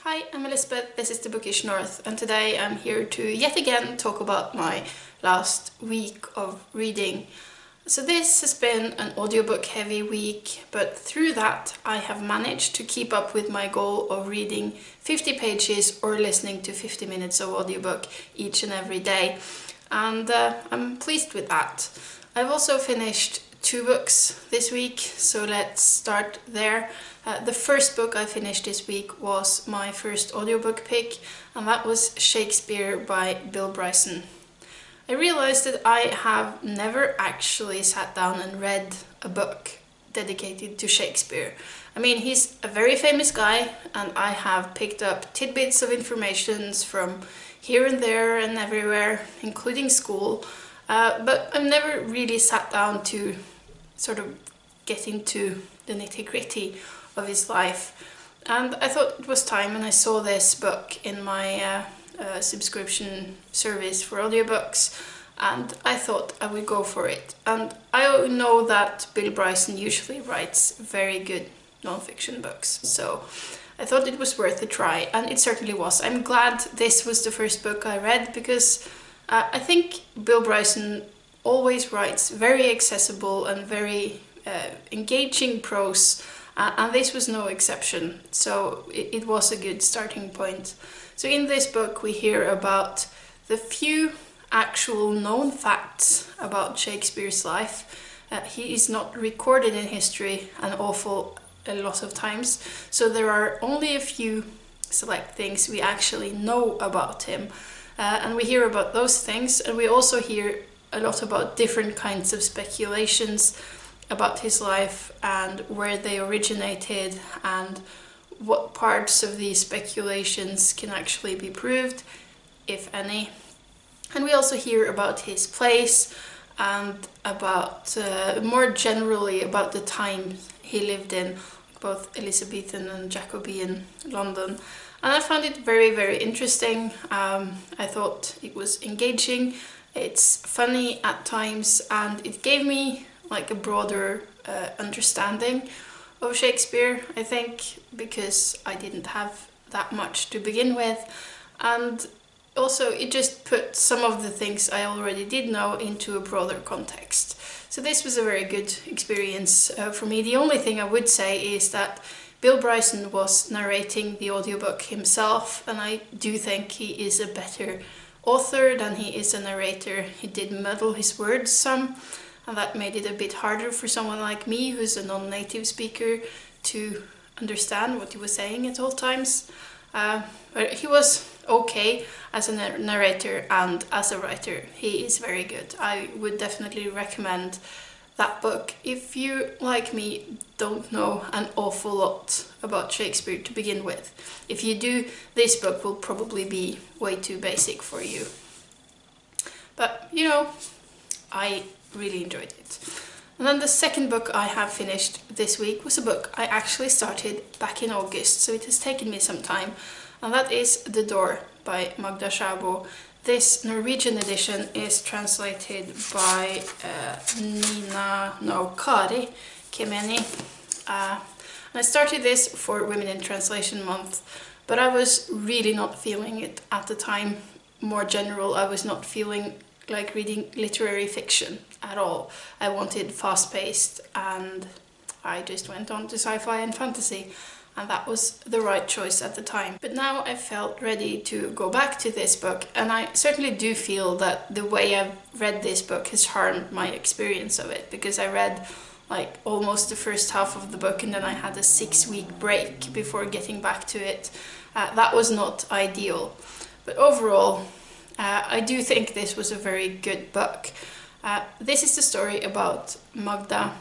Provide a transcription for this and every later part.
Hi, I'm Elizabeth, this is the Bookish North, and today I'm here to yet again talk about my last week of reading. So this has been an audiobook heavy week, but through that I have managed to keep up with my goal of reading 50 pages or listening to 50 minutes of audiobook each and every day, and I'm pleased with that. I've also finished 2 books this week, so let's start there. The first book I finished this week was my first audiobook pick, and that was Shakespeare by Bryson. I realized that I have never actually sat down and read a book dedicated to Shakespeare. I mean, he's a very famous guy, and I have picked up tidbits of information from here and there and everywhere, including school, but I've never really sat down to sort of get into the nitty-gritty of his life. And I thought it was time, and I saw this book in my subscription service for audiobooks, and I thought I would go for it. And I know that Bryson usually writes very good non-fiction books, so I thought it was worth a try, and it certainly was. I'm glad this was the first book I read, because I think Bryson always writes very accessible and very engaging prose, and this was no exception, so it was a good starting point. So in this book we hear about the few actual known facts about Shakespeare's life. He is not recorded in history a lot of times, so there are only a few select things we actually know about him, and we hear about those things, and we also hear a lot about different kinds of speculations about his life and where they originated and what parts of these speculations can actually be proved, if any. And we also hear about his place and about, more generally, about the time he lived in, both Elizabethan and Jacobean London. And I found it very, very interesting. I thought it was engaging. It's funny at times, and it gave me like a broader understanding of Shakespeare, I think, because I didn't have that much to begin with, and also it just put some of the things I already did know into a broader context. So this was a very good experience for me. The only thing I would say is that Bryson was narrating the audiobook himself, and I do think he is a better author than he is a narrator. He did muddle his words some, and that made it a bit harder for someone like me, who's a non-native speaker, to understand what he was saying at all times. But he was okay as a narrator, and as a writer he is very good. I would definitely recommend that book if you, like me, don't know an awful lot about Shakespeare to begin with. If you do, this book will probably be way too basic for you. But, you know, I really enjoyed it. And then the second book I have finished this week was a book I actually started back in August, so it has taken me some time, and that is The Door by Magda Szabó. This Norwegian edition is translated by Kari Kemeni. And I started this for Women in Translation Month, but I was really not feeling it at the time. More general, I was not feeling like reading literary fiction at all. I wanted fast-paced, and I just went on to sci-fi and fantasy, and that was the right choice at the time. But now I felt ready to go back to this book, and I certainly do feel that the way I've read this book has harmed my experience of it, because I read like almost the first half of the book, and then I had a 6-week break before getting back to it. That was not ideal, but overall I do think this was a very good book. This is the story about Magda,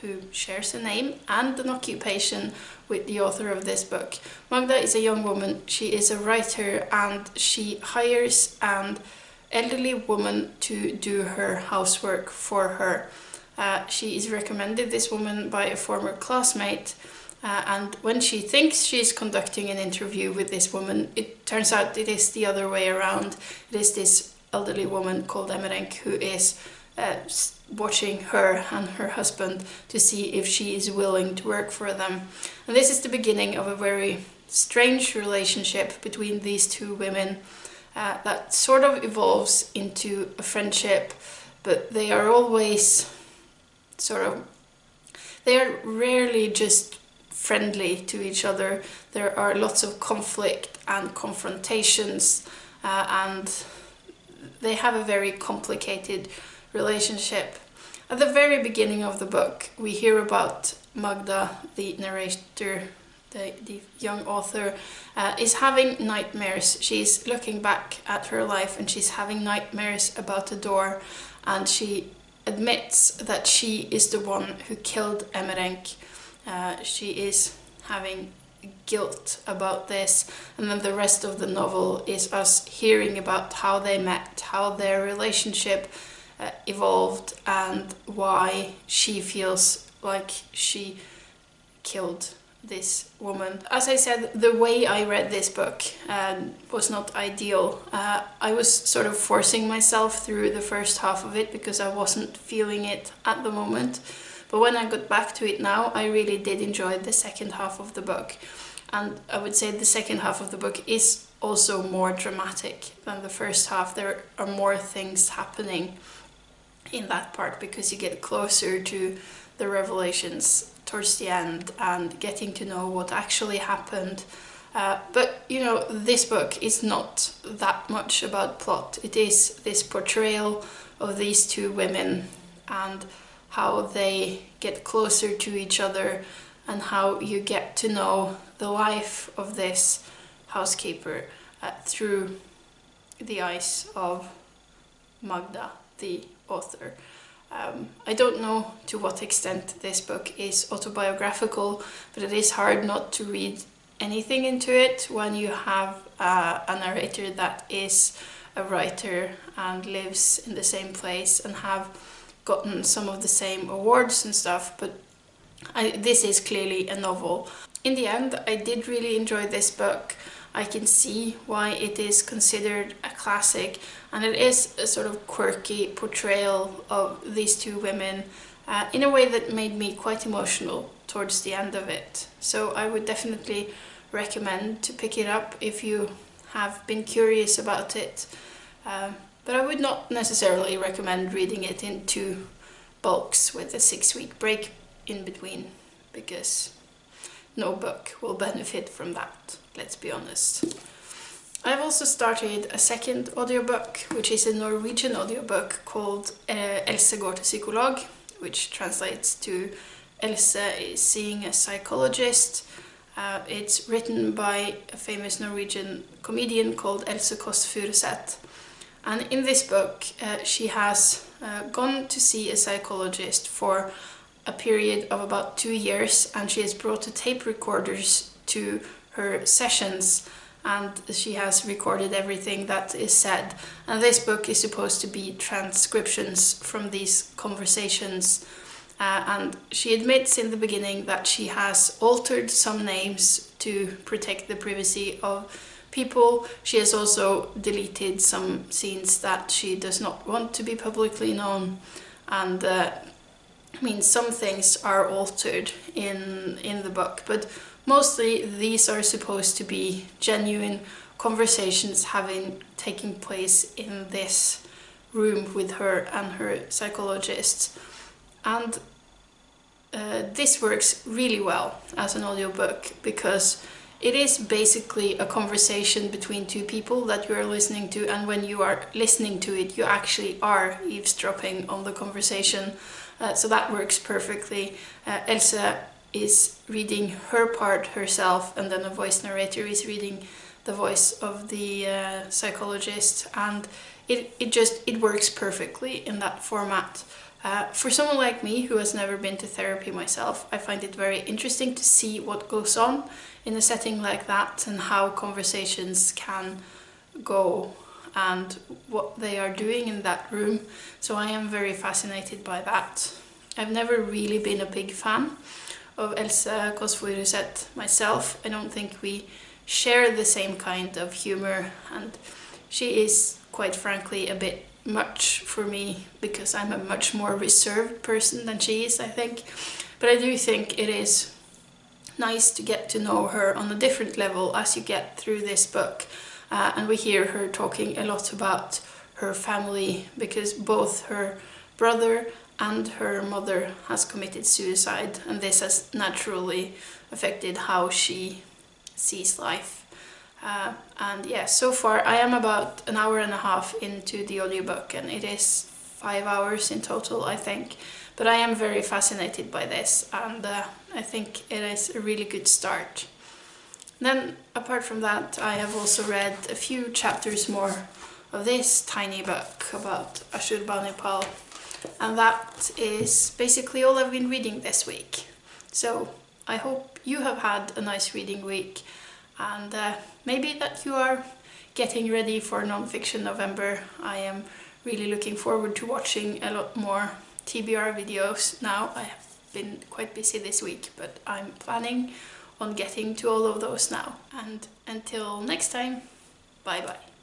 who shares a name and an occupation with the author of this book. Magda is a young woman. She is a writer, and she hires an elderly woman to do her housework for her. She is recommended, this woman, by a former classmate, and when she thinks she's conducting an interview with this woman, it turns out it is the other way around. It is this elderly woman called Emmerich who is watching her and her husband to see if she is willing to work for them. And this is the beginning of a very strange relationship between these two women that sort of evolves into a friendship, but they are always they are rarely just friendly to each other. There are lots of conflict and confrontations, and they have a very complicated relationship. At the very beginning of the book, we hear about Magda, the narrator, the young author, is having nightmares. She's looking back at her life and she's having nightmares about a door, and she admits that she is the one who killed Emmerenk. She is having guilt about this, and then the rest of the novel is us hearing about how they met, how their relationship evolved, and why she feels like she killed this woman. As I said, the way I read this book was not ideal. I was sort of forcing myself through the first half of it because I wasn't feeling it at the moment. But when I got back to it now, I really did enjoy the second half of the book. And I would say the second half of the book is also more dramatic than the first half. There are more things happening in that part because you get closer to the revelations towards the end and getting to know what actually happened. But you know, this book is not that much about plot. It is this portrayal of these two women and how they get closer to each other, and how you get to know the life of this housekeeper through the eyes of Magda, the author. I don't know to what extent this book is autobiographical, but it is hard not to read anything into it when you have a narrator that is a writer and lives in the same place and have gotten some of the same awards and stuff, but this is clearly a novel. In the end, I did really enjoy this book. I can see why it is considered a classic, and it is a sort of quirky portrayal of these two women in a way that made me quite emotional towards the end of it. So I would definitely recommend to pick it up if you have been curious about it. But I would not necessarily recommend reading it in 2 bulks with a 6-week break in between, because no book will benefit from that, let's be honest. I've also started a second audiobook, which is a Norwegian audiobook called Else går til psykolog, which translates to Else is seeing a psychologist. It's written by a famous Norwegian comedian called Koss Furuseth. And in this book, she has gone to see a psychologist for a period of about 2 years, and she has brought the tape recorders to her sessions, and she has recorded everything that is said. And this book is supposed to be transcriptions from these conversations. And she admits in the beginning that she has altered some names to protect the privacy of people. She has also deleted some scenes that she does not want to be publicly known. And I mean, some things are altered in the book, but mostly these are supposed to be genuine conversations taking place in this room with her and her psychologist. And this works really well as an audiobook because it is basically a conversation between 2 people that you are listening to, and when you are listening to it, you actually are eavesdropping on the conversation. So that works perfectly. Else is reading her part herself, and then a voice narrator is reading the voice of the psychologist, and it works perfectly in that format. For someone like me who has never been to therapy myself, I find it very interesting to see what goes on in a setting like that and how conversations can go and what they are doing in that room. So I am very fascinated by that. I've never really been a big fan of Else Koss Furuseth myself. I don't think we share the same kind of humor, and she is quite frankly a bit much for me because I'm a much more reserved person than she is, I think. But I do think it is nice to get to know her on a different level as you get through this book. And we hear her talking a lot about her family, because both her brother and her mother has committed suicide, and this has naturally affected how she sees life. And yeah, so far I am about an hour and a half into the audiobook, and it is 5 hours in total, I think. But I am very fascinated by this, and I think it is a really good start. Then, apart from that, I have also read a few chapters more of this tiny book about Ashurbanipal, and that is basically all I've been reading this week. So I hope you have had a nice reading week, and maybe that you are getting ready for Non-Fiction November. I am really looking forward to watching a lot more TBR videos now. I have been quite busy this week, but I'm planning on getting to all of those now. And until next time, bye bye.